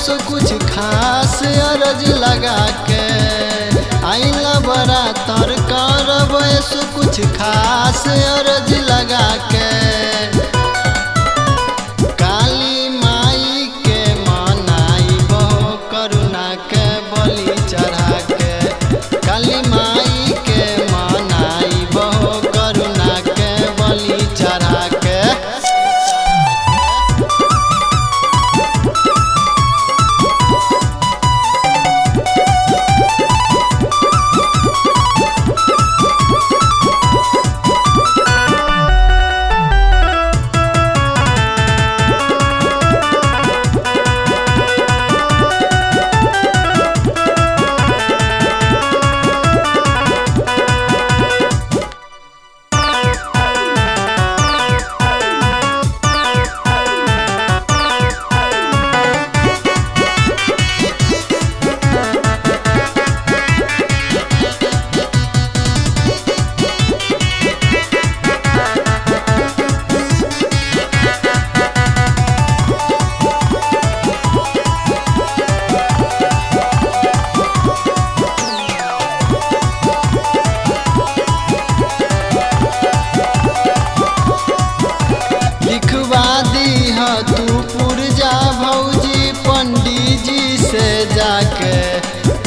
सो कुछ खास अरज लगा के आइला बड़ा तर करब सो कुछ खास अरज लगा के काली माई के मनाई बहु करुणा के बलि चढ़ा के काली माई के मनाई बहु करुणा के बलि चढ़ा के जाके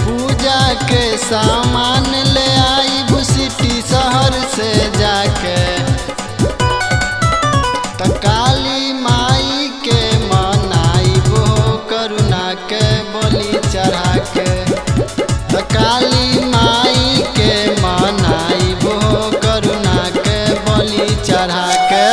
पूजा के सामान ले आई सिटी शहर से जाके त काली माई के मनाई वो करुणा के बलि चढ़ा के त काली माई के मनाई वो करुणा के बलि चढ़ा के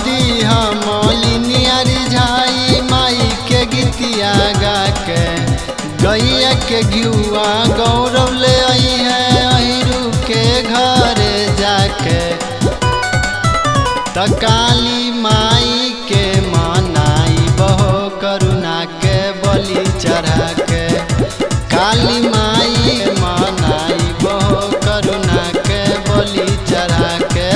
दी हम माई के गीतिया गा के गैया के घियुआ गौरव ले आई है अहिरू के घर जाके त काली माई के मनाई बहु करुणा के बलि चढ़ा के काली माई मनाई बहु करुणा के बलि चढ़ा के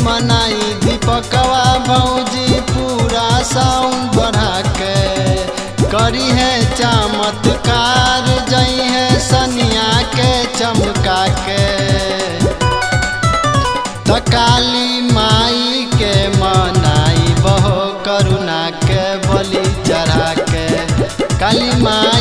मनाई दीपकवा भौजी पूरा साउंड बढ़ा के करी है चमत्कार जई है सनिया के चमका के त काली माई के मनाई बहु करुणा के बलि चढ़ा के काली माई